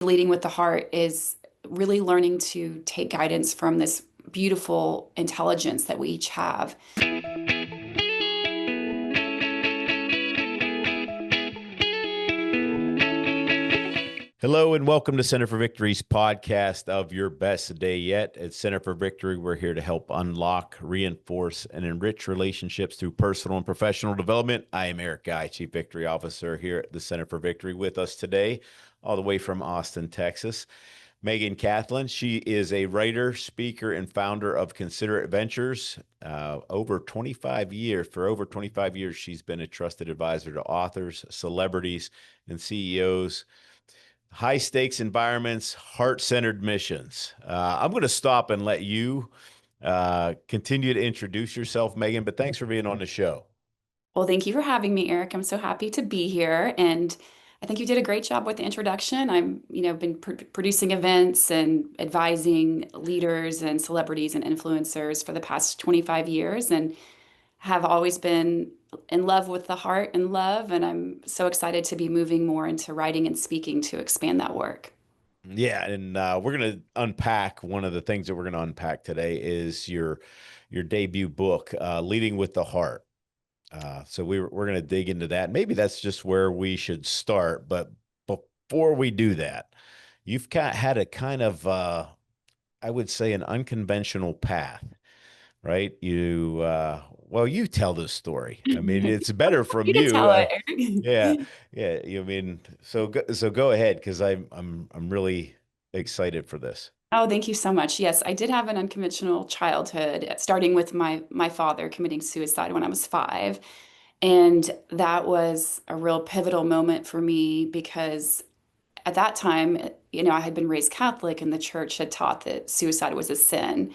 Leading with the heart is really learning to take guidance from this beautiful intelligence that we each have. Hello and welcome to Center for Victory's podcast of Your Best Day Yet. At Center for Victory, we're here to help unlock, reinforce, and enrich relationships through personal and professional development. I am Eric Guy, Chief Victory Officer here at the Center for Victory. With us today, all the way from Austin, Texas, Meghan Cathlin. She is a writer, speaker, and founder of Considerate Ventures. For over 25 years, she's been a trusted advisor to authors, celebrities, and CEOs. High stakes environments, heart centered missions. I'm going to stop and let you continue to introduce yourself, Meghan, but thanks for being on the show. Well, thank you for having me, Eric. I'm so happy to be here. And I think you did a great job with the introduction. Been producing events and advising leaders and celebrities and influencers for the past 25 years and have always been in love with the heart and love. And I'm so excited to be moving more into writing and speaking to expand that work. Yeah, and we're going to unpack one of the things that we're going to unpack today is your debut book, Leading with the Heart. So we're going to dig into that. Maybe that's just where we should start. But before we do that, you've had a kind of, I would say, an unconventional path, right? You tell this story. I mean, it's better from You can you. tell it, Yeah, Eric. yeah. You mean so go ahead because I'm really excited for this. Oh, thank you so much. Yes, I did have an unconventional childhood, starting with my father committing suicide when I was 5. And that was a real pivotal moment for me because at that time, I had been raised Catholic and the church had taught that suicide was a sin.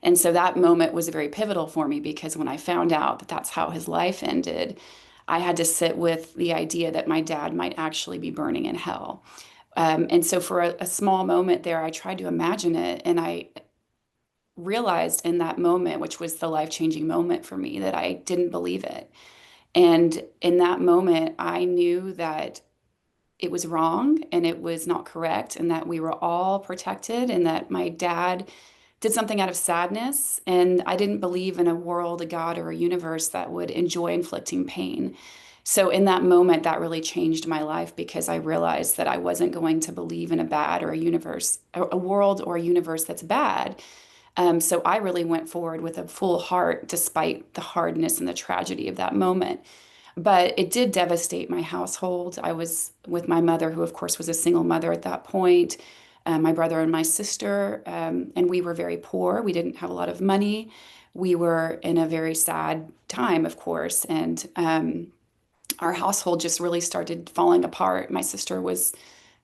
And so that moment was very pivotal for me because when I found out that that's how his life ended, I had to sit with the idea that my dad might actually be burning in hell. And so for a small moment there, I tried to imagine it. And I realized in that moment, which was the life-changing moment for me, that I didn't believe it. And in that moment, I knew that it was wrong and it was not correct, and that we were all protected, and that my dad did something out of sadness. And I didn't believe in a world, a God, or a universe that would enjoy inflicting pain. So in that moment, that really changed my life because I realized that I wasn't going to believe in a bad or a universe, a world or a universe that's bad. So I really went forward with a full heart despite the hardness and the tragedy of that moment. But it did devastate my household. I was with my mother, who, of course, was a single mother at that point, my brother and my sister, and we were very poor. We didn't have a lot of money. We were in a very sad time, of course, and our household just really started falling apart. My sister was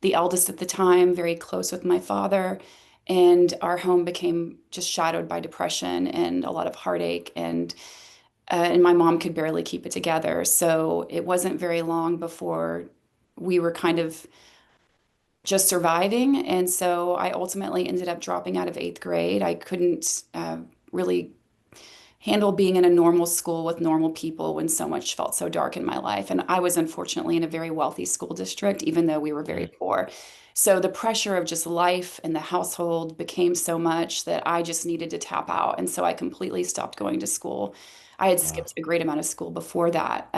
the eldest at the time, very close with my father, and our home became just shadowed by depression and a lot of heartache, and my mom could barely keep it together. So it wasn't very long before we were kind of just surviving. And so I ultimately ended up dropping out of 8th grade. I couldn't really handle being in a normal school with normal people when so much felt so dark in my life. And I was unfortunately in a very wealthy school district, even though we were very Mm. poor. So the pressure of just life and the household became so much that I just needed to tap out. And so I completely stopped going to school. I had Wow. skipped a great amount of school before that.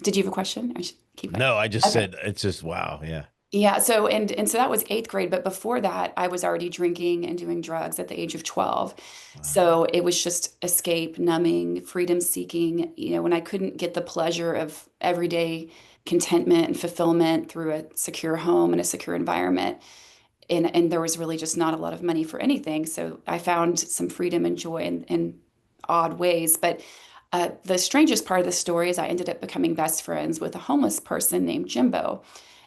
Did you have a question? I should keep it. No, I just Okay. said it's just wow. Yeah. Yeah, so so that was 8th grade, but before that, I was already drinking and doing drugs at the age of 12. Wow. So it was just escape, numbing, freedom seeking, when I couldn't get the pleasure of everyday contentment and fulfillment through a secure home and a secure environment. And there was really just not a lot of money for anything. So I found some freedom and joy in odd ways. But the strangest part of the story is I ended up becoming best friends with a homeless person named Jimbo.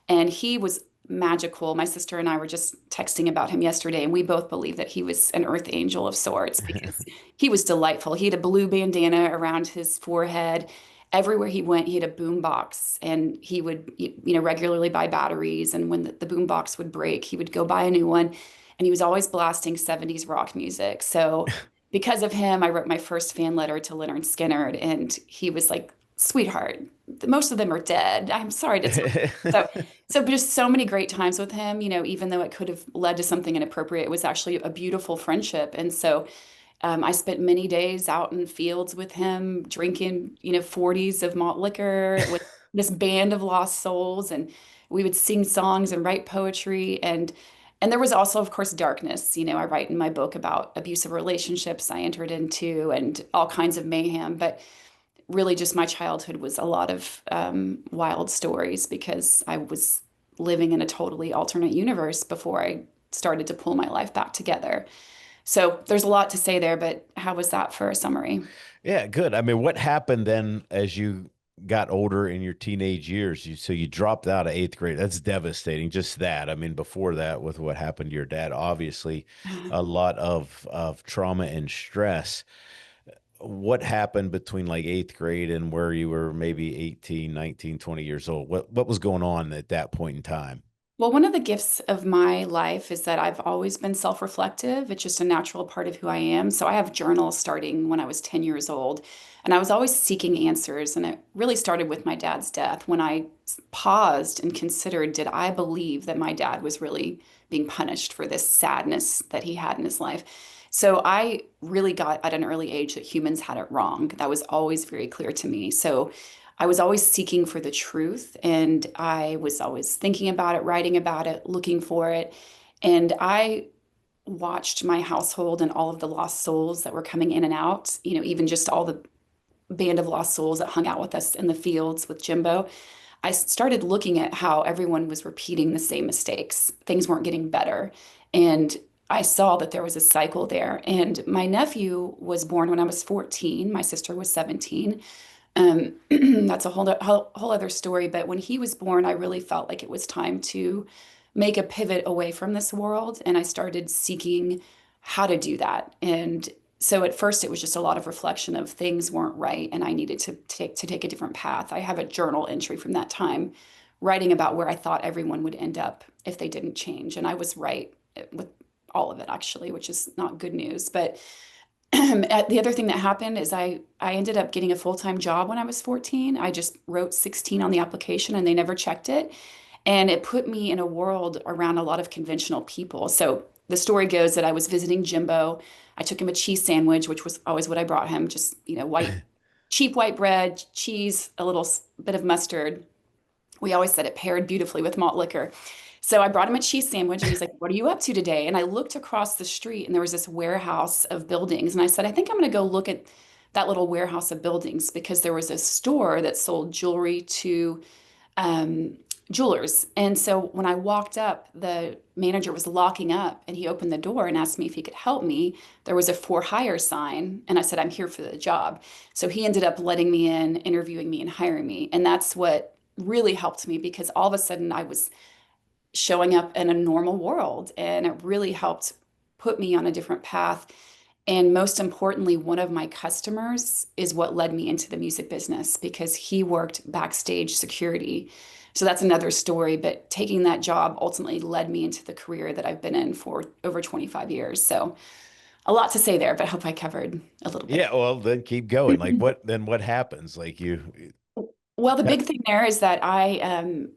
And he was magical. My sister and I were just texting about him yesterday, and we both believe that he was an earth angel of sorts because he was delightful. He had a blue bandana around his forehead. Everywhere he went, he had a boom box, and he would, regularly buy batteries. And when the boom box would break, he would go buy a new one. And he was always blasting 70s rock music. So because of him, I wrote my first fan letter to Leonard Skinner, and he was like, sweetheart, most of them are dead. I'm sorry to tell you. So, so just so many great times with him, even though it could have led to something inappropriate, it was actually a beautiful friendship. And so I spent many days out in fields with him, drinking, 40s of malt liquor with this band of lost souls, and we would sing songs and write poetry. And there was also, of course, darkness. I write in my book about abusive relationships I entered into and all kinds of mayhem. But really, just my childhood was a lot of wild stories because I was living in a totally alternate universe before I started to pull my life back together. So there's a lot to say there, but how was that for a summary? Yeah, good. I mean, what happened then as you got older in your teenage years? So you dropped out of eighth grade. That's devastating. Just that. I mean, before that, with what happened to your dad, obviously a lot of trauma and stress. What happened between like eighth grade and where you were maybe 18, 19, 20 years old? What was going on at that point in time? Well, one of the gifts of my life is that I've always been self-reflective. It's just a natural part of who I am. So I have journals starting when I was 10 years old, and I was always seeking answers. And it really started with my dad's death when I paused and considered, did I believe that my dad was really being punished for this sadness that he had in his life? So I really got at an early age that humans had it wrong. That was always very clear to me. So I was always seeking for the truth, and I was always thinking about it, writing about it, looking for it. And I watched my household and all of the lost souls that were coming in and out, even just all the band of lost souls that hung out with us in the fields with Jimbo. I started looking at how everyone was repeating the same mistakes. Things weren't getting better. And I saw that there was a cycle there. And my nephew was born when I was 14. My sister was 17. That's a whole other story. But when he was born, I really felt like it was time to make a pivot away from this world. And I started seeking how to do that. And so at first it was just a lot of reflection of things weren't right and I needed to take a different path. I have a journal entry from that time writing about where I thought everyone would end up if they didn't change. And I was right with all of it actually, which is not good news. But the other thing that happened is I ended up getting a full-time job when I was 14. I just wrote 16 on the application and they never checked it. And it put me in a world around a lot of conventional people. So the story goes that I was visiting Jimbo. I took him a cheese sandwich, which was always what I brought him, just, cheap white bread, cheese, a little bit of mustard. We always said it paired beautifully with malt liquor. So I brought him a cheese sandwich and he's like, "What are you up to today?" And I looked across the street and there was this warehouse of buildings. And I said, "I think I'm going to go look at that little warehouse of buildings," because there was a store that sold jewelry to um, jewelers. And so when I walked up, the manager was locking up and he opened the door and asked me if he could help me. There was a for hire sign. And I said, "I'm here for the job." So he ended up letting me in, interviewing me, and hiring me. And that's what really helped me because all of a sudden I was showing up in a normal world. And it really helped put me on a different path. And most importantly, one of my customers is what led me into the music business because he worked backstage security. So that's another story. But taking that job ultimately led me into the career that I've been in for over 25 years. So a lot to say there, but I hope I covered a little bit. Yeah, well, then keep going. Like what happens? Like you Well, the big thing there is that I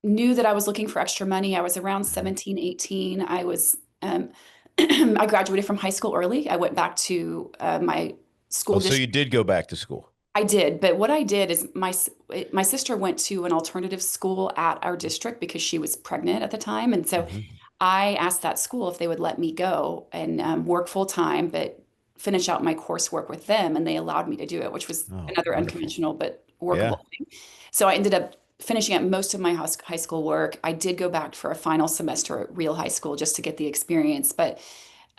knew that I was looking for extra money. I was around 17, 18. I was, I graduated from high school early. I went back to my school Oh, so you district. did go back to school. I did, but what I did is my sister went to an alternative school at our district because she was pregnant at the time, and so Hmm. I asked that school if they would let me go and work full time, but finish out my coursework with them, and they allowed me to do it, which was Oh, another wonderful. unconventional but Yeah. workable thing. So I ended up finishing up most of my high school work. I did go back for a final semester at real high school just to get the experience, but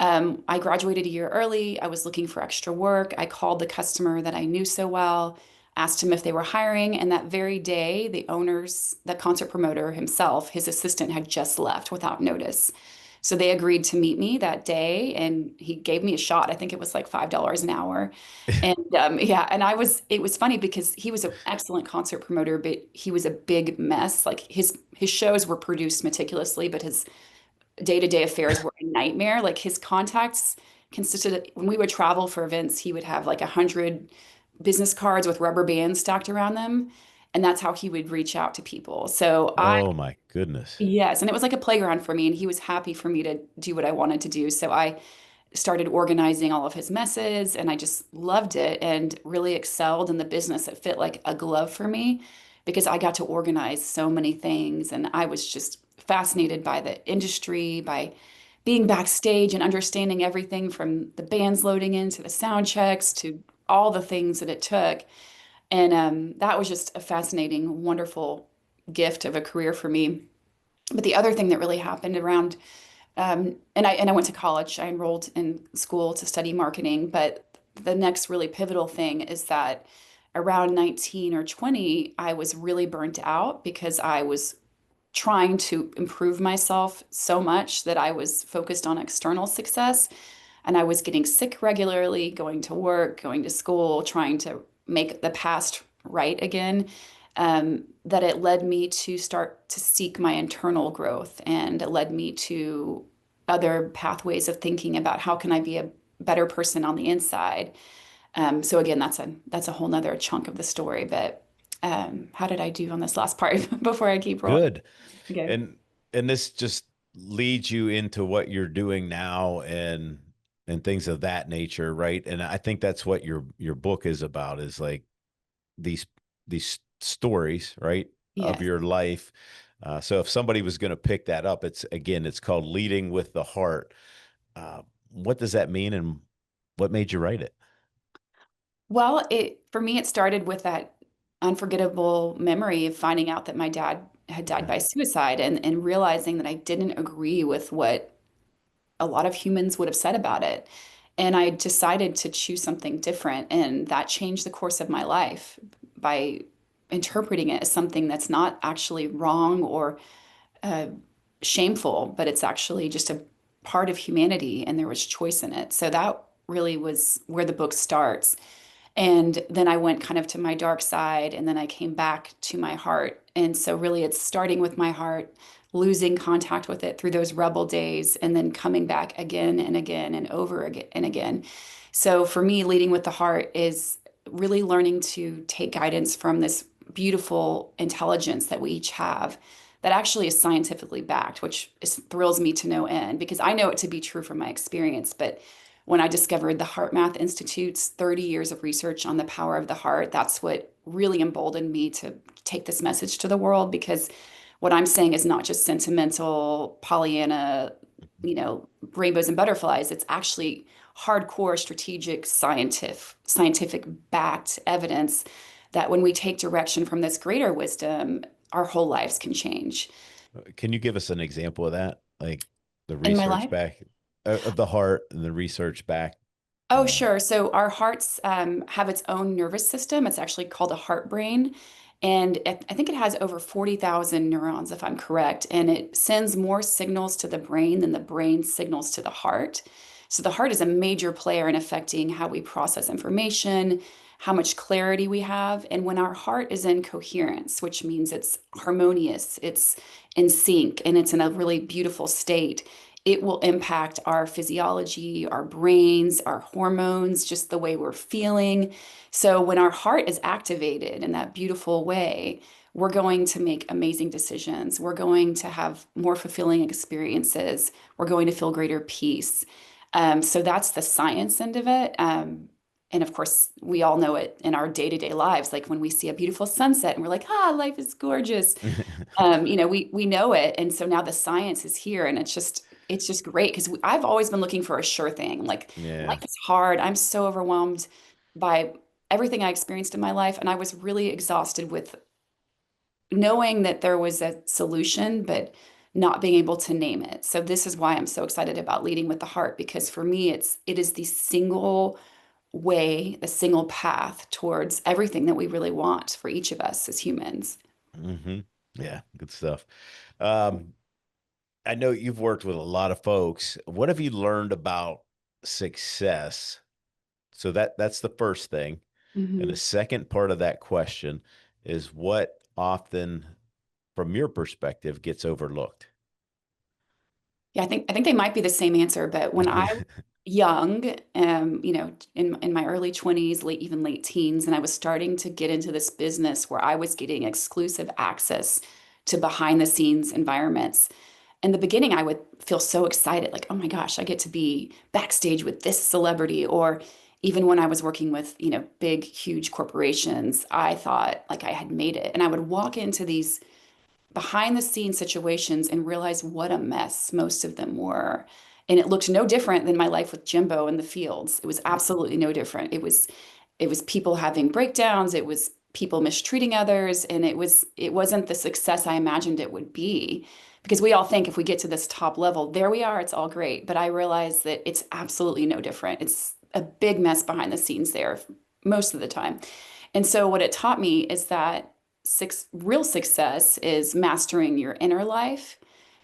I graduated a year early. I was looking for extra work. I called the customer that I knew so well, asked him if they were hiring. And that very day, the concert promoter himself, his assistant had just left without notice. So they agreed to meet me that day and he gave me a shot. I think it was like $5 an hour. And yeah, and it was funny because he was an excellent concert promoter, but he was a big mess. Like his shows were produced meticulously, but his day-to-day affairs were a nightmare. Like his contacts consisted of, when we would travel for events, he would have like 100 business cards with rubber bands stacked around them. And that's how he would reach out to people. So Oh my goodness. yes, and it was like a playground for me, and he was happy for me to do what I wanted to do. So I started organizing all of his messes, and I just loved it and really excelled in the business. It fit like a glove for me because I got to organize so many things, and I was just fascinated by the industry, by being backstage and understanding everything from the bands loading in to the sound checks to all the things that it took. And that was just a fascinating, wonderful gift of a career for me. But the other thing that really happened around, and I went to college. I enrolled in school to study marketing. But the next really pivotal thing is that around 19 or 20, I was really burnt out because I was trying to improve myself so much that I was focused on external success. And I was getting sick regularly, going to work, going to school, trying to make the past right again. That it led me to start to seek my internal growth, and it led me to other pathways of thinking about how can I be a better person on the inside. So again, that's a whole nother chunk of the story. But how did I do on this last part before I keep rolling? Good. Okay. And this just leads you into what you're doing now and things of that nature, right? And I think that's what your book is about, is like these stories, right, of Yes. your life. So if somebody was going to pick that up, it's called Leading with the Heart. What does that mean, and what made you write it? Well, it for me, it started with that unforgettable memory of finding out that my dad had died Okay. by suicide, and realizing that I didn't agree with what a lot of humans would have said about it. And I decided to choose something different, and that changed the course of my life by interpreting it as something that's not actually wrong or uh, shameful, but it's actually just a part of humanity, and there was choice in it. So that really was where the book starts. And then I went kind of to my dark side, and then I came back to my heart. And so, really, it's starting with my heart, losing contact with it through those rebel days, and then coming back again and again and over again and again. So, for me, leading with the heart is really learning to take guidance from this beautiful intelligence that we each have that actually is scientifically backed, which thrills me to no end because I know it to be true from my experience. But when I discovered the Heart Math Institute's 30 years of research on the power of the heart, that's what really emboldened me to take this message to the world, because what I'm saying is not just sentimental, Pollyanna, rainbows and butterflies. It's actually hardcore strategic scientific backed evidence that when we take direction from this greater wisdom, our whole lives can change. Can you give us an example of that? Like the In my research life, back of the heart and the research back. oh, Uh, sure. So our hearts have its own nervous system. It's actually called a heart brain. And I think it has over 40,000 neurons, if I'm correct. And it sends more signals to the brain than the brain signals to the heart. So the heart is a major player in affecting how we process information, how much clarity we have. And when our heart is in coherence, which means it's harmonious, it's in sync, and it's in a really beautiful state, it will impact our physiology, our brains, our hormones, just the way we're feeling. So when our heart is activated in that beautiful way, we're going to make amazing decisions. We're going to have more fulfilling experiences. We're going to feel greater peace. So that's the science end of it. And of course, we all know it in our day-to-day lives, like when we see a beautiful sunset and we're like, ah, life is gorgeous. We know it, and so now the science is here, and it's just great because I've always been looking for a sure thing. Like, yeah. life is hard. I'm so overwhelmed by everything I experienced in my life, and I was really exhausted with knowing that there was a solution, but not being able to name it. So this is why I'm so excited about leading with the heart, because for me, it is the single way, the single path towards everything that we really want for each of us as humans. hmm Yeah. Good stuff. Um, I know you've worked with a lot of folks. What have you learned about success? So that's the first thing. And the Mhm. second part of that question is what often, from your perspective, gets overlooked? Yeah, I think they might be the same answer, but when I young, in my early 20s, even late teens, and I was starting to get into this business where I was getting exclusive access to behind the scenes environments. In the beginning, I would feel so excited, like, oh my gosh, I get to be backstage with this celebrity. Or even when I was working with, big, huge corporations, I thought like I had made it. And I would walk into these behind the scenes situations and realize what a mess most of them were. And it looked no different than my life with Jimbo in the fields. It was absolutely no different. It was people having breakdowns, it was people mistreating others, and it wasn't the success I imagined it would be. Because we all think if we get to this top level, there we are, it's all great. But I realized that it's absolutely no different. It's a big mess behind the scenes there most of the time. And so what it taught me is that real success is mastering your inner life,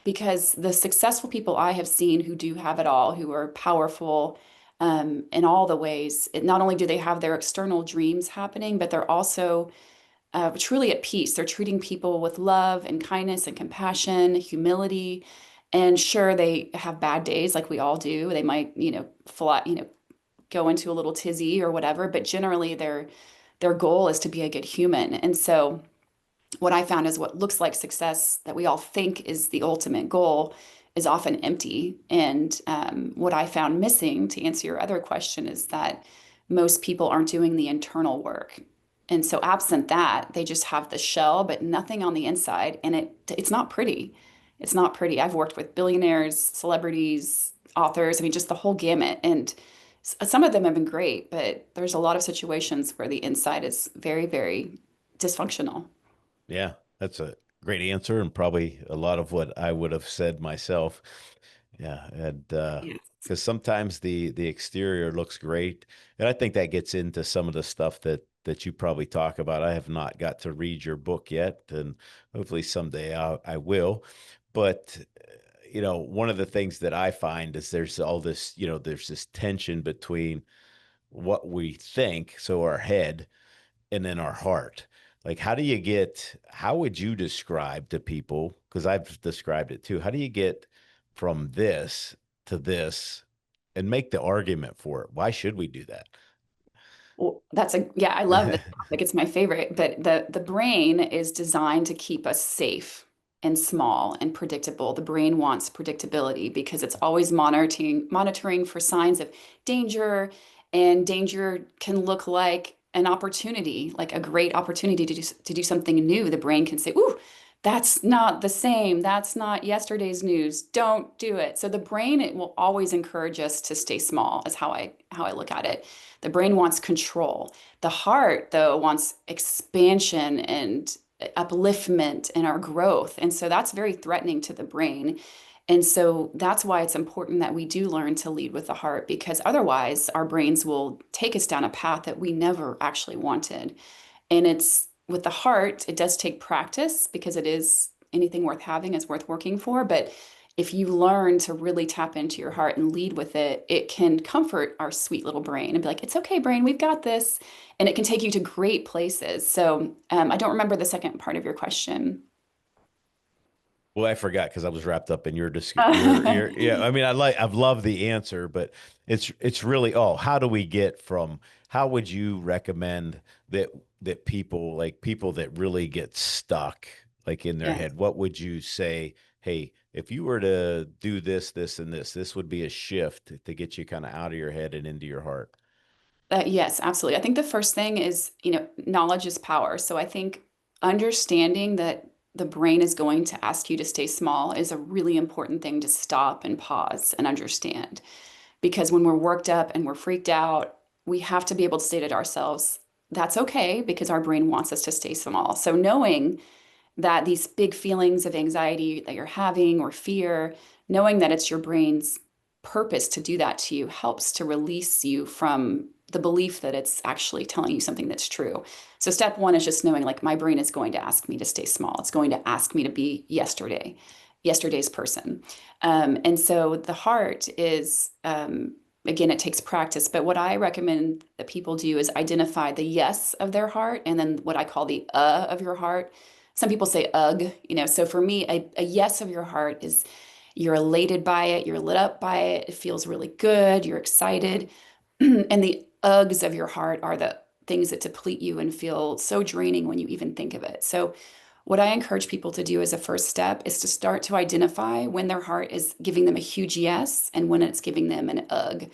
because the successful people I have seen who do have it all, who are powerful in all the ways, not only do they have their external dreams happening, but they're also truly at peace. They're treating people with love and kindness and compassion, humility. And sure, they have bad days like we all do. They might, fly, go into a little tizzy or whatever, but generally their goal is to be a good human. And so what I found is what looks like success that we all think is the ultimate goal is often empty. And what I found missing, to answer your other question, is that most people aren't doing the internal work. And so absent that, they just have the shell, but nothing on the inside. And it's not pretty. It's not pretty. I've worked with billionaires, celebrities, authors, I mean, just the whole gamut. And some of them have been great, but there's a lot of situations where the inside is very, very dysfunctional. Yeah, that's a great answer and probably a lot of what I would have said myself. Yeah, and Yes. because sometimes the exterior looks great, and I think that gets into some of the stuff that you probably talk about. I have not got to read your book yet, and hopefully someday I will. But one of the things that I find is there's all this, there's this tension between what we think, so our head, and then our heart. Like, how would you describe to people? Because I've described it too. How do you get from this to this and make the argument for it? Why should we do Well, yeah, I love this that? topic. It's my favorite. But the brain is designed to keep us safe and small and predictable. The brain wants predictability because it's always monitoring for signs of danger, and danger can look like an opportunity, like a great opportunity to do something new. The brain can say, "Ooh, that's not the same. That's not yesterday's news. Don't do it." So the brain, it will always encourage us to stay small, is how I look at it. The brain wants control. The heart, though, wants expansion and upliftment and our growth. And so that's very threatening to the brain. And so that's why it's important that we do learn to lead with the heart, because otherwise our brains will take us down a path that we never actually wanted. And it's with the heart, it does take practice, because it is anything worth having is worth working for. But if you learn to really tap into your heart and lead with it, it can comfort our sweet little brain and be like, it's okay, brain, we've got this. And it can take you to great places. So I don't remember the second part of your question. Well, I forgot because I was wrapped up in your yeah. I mean, I've loved the answer, but it's really, how do we get from, how would you recommend that people that really get stuck like in their Yes. head, what would you say, hey, if you were to do this, this, and this would be a shift to get you kind of out of your head and into your heart? Yes, absolutely. I think the first thing is, knowledge is power. So I think understanding that the brain is going to ask you to stay small is a really important thing to stop and pause and understand. Because when we're worked up and we're freaked out, we have to be able to say to ourselves, that's okay, because our brain wants us to stay small. So knowing that these big feelings of anxiety that you're having or fear, knowing that it's your brain's purpose to do that to you helps to release you from the belief that it's actually telling you something that's true. So step one is just knowing, like, my brain is going to ask me to stay small. It's going to ask me to be yesterday's person. And so the heart is, again, it takes practice. But what I recommend that people do is identify the yes of their heart and then what I call the of your heart. Some people say ugh, so for me, a yes of your heart is You're elated by it, you're lit up by it, it feels really good, you're excited. And the ugs of your heart are the things that deplete you and feel so draining when you even think of it. So, what I encourage people to do as a first step is to start to identify when their heart is giving them a huge yes and when it's giving them an ugh,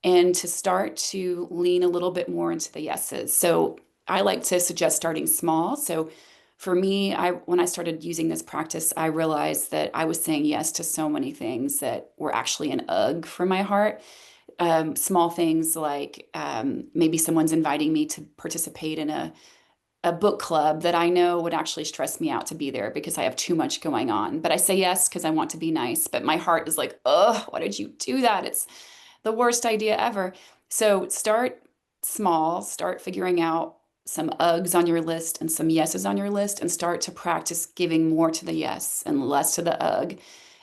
and to start to lean a little bit more into the yeses. So, I like to suggest starting small. So, for me, I when I started using this practice, I realized that I was saying yes to so many things that were actually an ugh for my heart. Small things like maybe someone's inviting me to participate in a book club that I know would actually stress me out to be there because I have too much going on. But I say yes because I want to be nice. But my heart is like, oh, why did you do that? It's the worst idea ever. So start small, start figuring out some ugs on your list and some yeses on your list, and start to practice giving more to the yes and less to the ugh.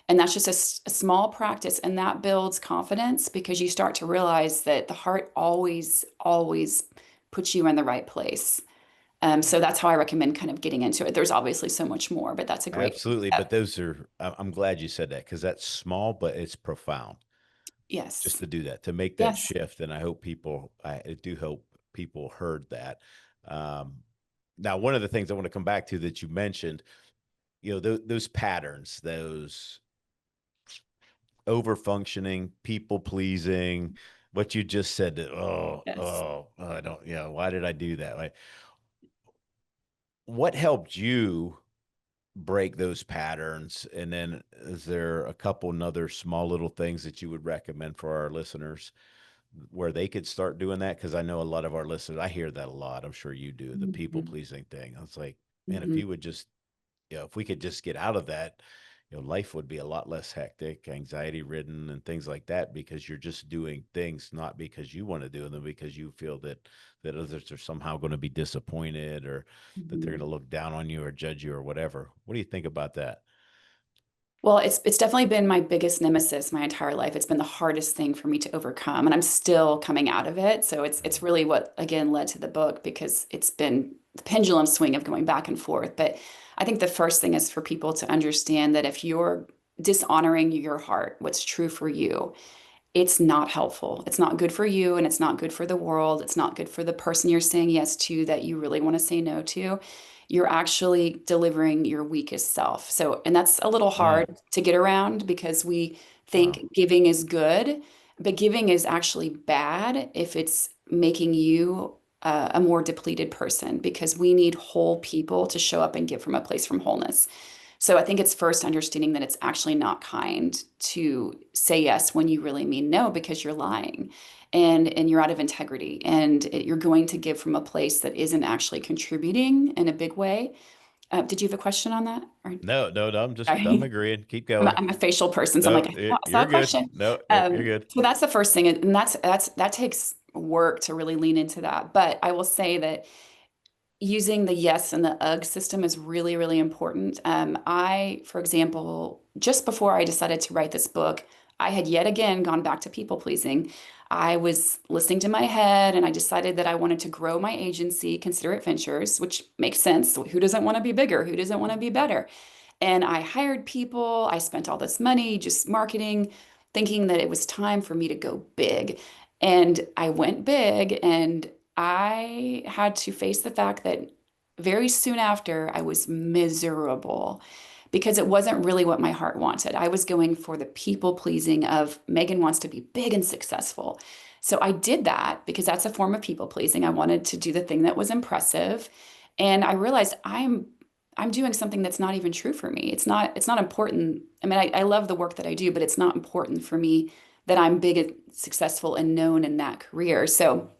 And that's just a small practice. And that builds confidence because you start to realize that the heart always, always puts you in the right place. So that's how I recommend kind of getting into it. There's obviously so much more, but that's a great Absolutely. step. But those are, I'm glad you said that because that's small, but it's profound just Yes. to do that, to make that Yes. shift. And I do hope people heard that. Um, Now, one of the things I want to come back to that you mentioned, those patterns, those over functioning, people pleasing, what you just said, that, Yes. I don't, why did I do that? Like, what helped you break those patterns? And then is there a couple other small little things that you would recommend for our listeners where they could start doing that? Because I know a lot of our listeners, I hear that a lot. I'm sure you do, the people Mhm. pleasing thing. I was like, man, if Mhm. you would just, if we could just get out of that, life would be a lot less hectic, anxiety ridden, and things like that because you're just doing things not because you want to do them, because you feel that others are somehow going to be disappointed or that they're going to Mhm. look down on you or judge you or whatever. What do you think about that? Well, it's definitely been my biggest nemesis my entire life. It's been the hardest thing for me to overcome, and I'm still coming out of it. So it's really what again led to the book because it's been the pendulum swing of going back and forth. But I think the first thing is for people to understand that if you're dishonoring your heart, what's true for you, it's not helpful. It's not good for you and it's not good for the world. It's not good for the person you're saying yes to that you really want to say no to. You're actually delivering your weakest self. So, and that's a little Mm, hard to get around because we wow. think giving is good, but giving is actually bad if it's making you a more depleted person because we need whole people to show up and give from a place from wholeness. So I think it's first understanding that it's actually not kind to say yes when you really mean no because you're lying and you're out of integrity and you're going to give from a place that isn't actually contributing in a big way. Did you have a question on that? Or No, no, no. I'm I'm agreeing. Keep a, going. I'm a facial person, so I'm No, like, I saw you're a good. question. No, you're good. So that's the first thing, and that takes work to really lean into that. But I will say that using the yes and the ugh system is really, really important. For example, just before I decided to write this book, I had yet again gone back to people pleasing. I was listening to my head and I decided that I wanted to grow my agency, Considerate Ventures, which makes sense. Who doesn't want to be bigger? Who doesn't want to be better? And I hired people. I spent all this money just marketing, thinking that it was time for me to go big. And I went big, and I had to face the fact that very soon after I was miserable because it wasn't really what my heart wanted. I was going for the people pleasing of Meghan wants to be big and successful. So I did that because that's a form of people pleasing. I wanted to do the thing that was impressive. And I realized I'm doing something that's not even true for me. It's not important. I mean, I love the work that I do, but it's not important for me that I'm big and successful and known in that career. So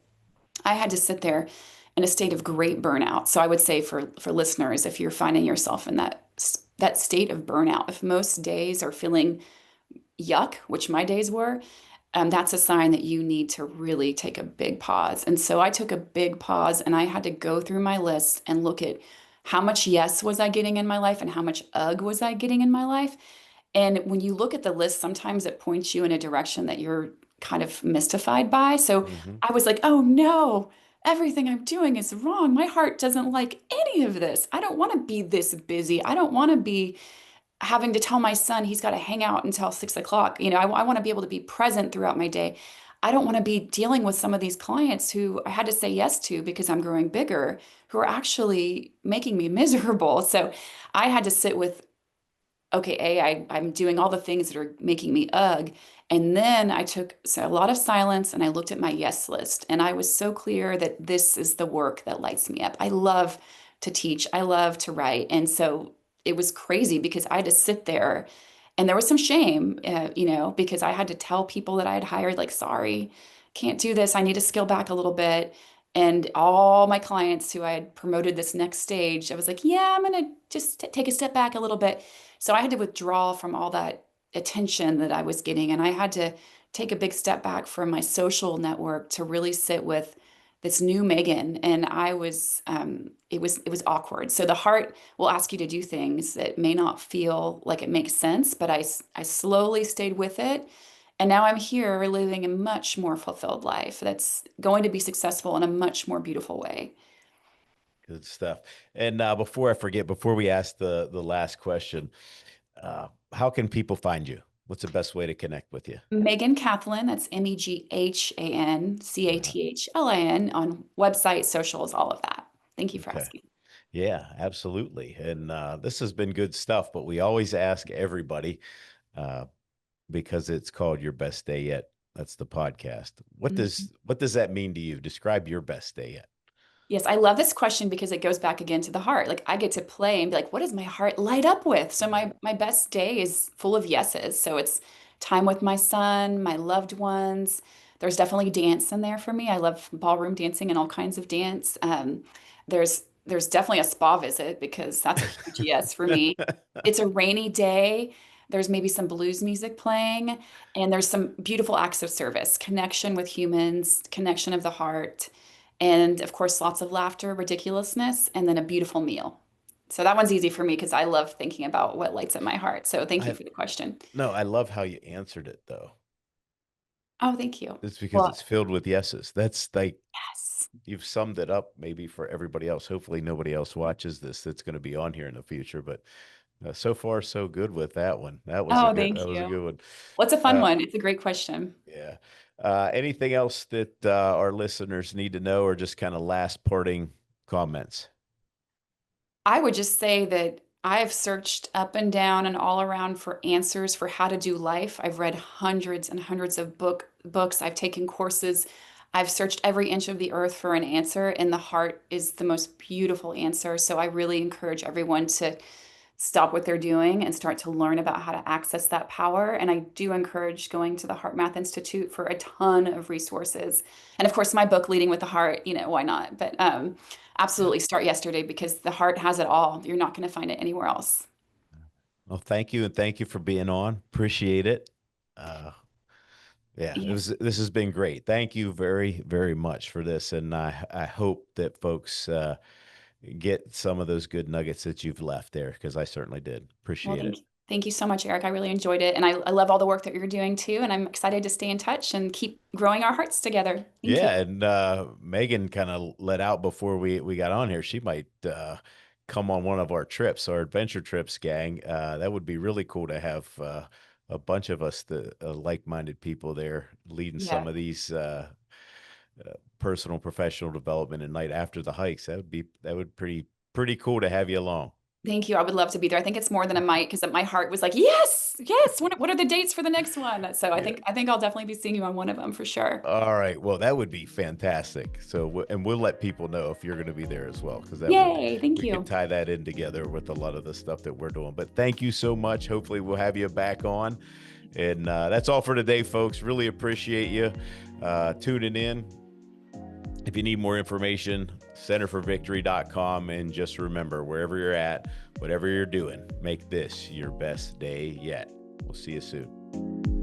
I had to sit there in a state of great burnout. So I would say for listeners, if you're finding yourself in that state of burnout, if most days are feeling yuck, which my days were, that's a sign that you need to really take a big pause. And so I took a big pause and I had to go through my list and look at how much yes was I getting in my life and how much ugh was I getting in my life. And when you look at the list, sometimes it points you in a direction that you're kind of mystified by. So Hmm. I was like, oh no, everything I'm doing is wrong. My heart doesn't like any of this. I don't want to be this busy. I don't want to be having to tell my son he's got to hang out until 6 o'clock. I want to be able to be present throughout my day. I don't want to be dealing with some of these clients who I had to say yes to because I'm growing bigger, who are actually making me miserable. So I had to sit with, okay, I'm doing all the things that are making me ugh. And then I took a lot of silence and I looked at my yes list. And I was so clear that this is the work that lights me up. I love to teach, I love to write. And so it was crazy because I had to sit there and there was some shame, because I had to tell people that I had hired, like, sorry, can't do this. I need to scale back a little bit. And all my clients who I had promoted this next stage, I was like, yeah, I'm going to just take a step back a little bit. So I had to withdraw from all that attention that I was getting. And I had to take a big step back from my social network to really sit with this new Megan. And it was awkward. So the heart will ask you to do things that may not feel like it makes sense, but I slowly stayed with it. And now I'm here living a much more fulfilled life that's going to be successful in a much more beautiful way. Good stuff. And before I forget, before we ask the last question, how can people find you? What's the best way to connect with you? Meghan Cathlin, that's MeghanCathlin on website, socials, all of that. Thank you for Okay. asking. Yeah, absolutely. And this has been good stuff, but we always ask everybody uh, because it's called Your Best Day Yet. That's the podcast. What does that mean to you? Describe your best day yet. Yes, I love this question because it goes back again to the heart. Like I get to play and be like, what does my heart light up with? So my best day is full of yeses. So it's time with my son, my loved ones. There's definitely dance in there for me. I love ballroom dancing and all kinds of dance. There's definitely a spa visit because that's a huge yes for me. It's a rainy day. There's maybe some blues music playing, and there's some beautiful acts of service, connection with humans, connection of the heart. And of course, lots of laughter, ridiculousness, and then a beautiful meal. So that one's easy for me because I love thinking about what lights up my heart. So thank you I for the question. No, I love how you answered it though. Oh, thank you. It's because Well, it's filled with yeses. That's like yes. you've summed it up maybe for everybody else. Hopefully nobody else watches this that's going to be on here in the future, but so far so good with that one. Oh, That thank was a you. good one. What's a fun Uh, one? It's a great question. yeah. Anything else that our listeners need to know, or just kind of last parting comments? I would just say that I've searched up and down and all around for answers for how to do life. I've read hundreds and hundreds of books. I've taken courses. I've searched every inch of the earth for an answer, and the heart is the most beautiful answer. So I really encourage everyone to stop what they're doing and start to learn about how to access that power. And I do encourage going to the Heart Math Institute for a ton of resources. And of course, my book, Leading with the Heart, why not? But Yeah. absolutely start yesterday because the heart has it all. You're not going to find it anywhere else. Well, thank you, and thank you for being on. Appreciate it. Uh, yeah, Yeah. this has been great. Thank you very, very much for this. And I hope that folks get some of those good nuggets that you've left there, because I certainly did. Well, Appreciate thank it. you. Thank you so much, Eric. I really enjoyed it. And I love all the work that you're doing too. And I'm excited to stay in touch and keep growing our hearts together. Thank you. Yeah, and Megan kind of let out before we got on here. She might come on one of our trips, our adventure trips, gang. That would be really cool to have a bunch of us, the like-minded people there, leading some Yeah. of these personal, professional development at night after the hikes. That would pretty cool to have you along. Thank you. I would love to be there. I think it's more than a might because my heart was like, yes, yes. What are the dates for the next one? So I Yeah. think I think I'll definitely be seeing you on one of them for sure. All right. Well, that would be fantastic. So, and we'll let people know if you're going to be there as well, because that would Yay. Thank we could you. tie that in together with a lot of the stuff that we're doing. But thank you so much. Hopefully, we'll have you back on. And that's all for today, folks. Really appreciate you tuning in. If you need more information, centerforvictory.com. And just remember, wherever you're at, whatever you're doing, make this your best day yet. We'll see you soon.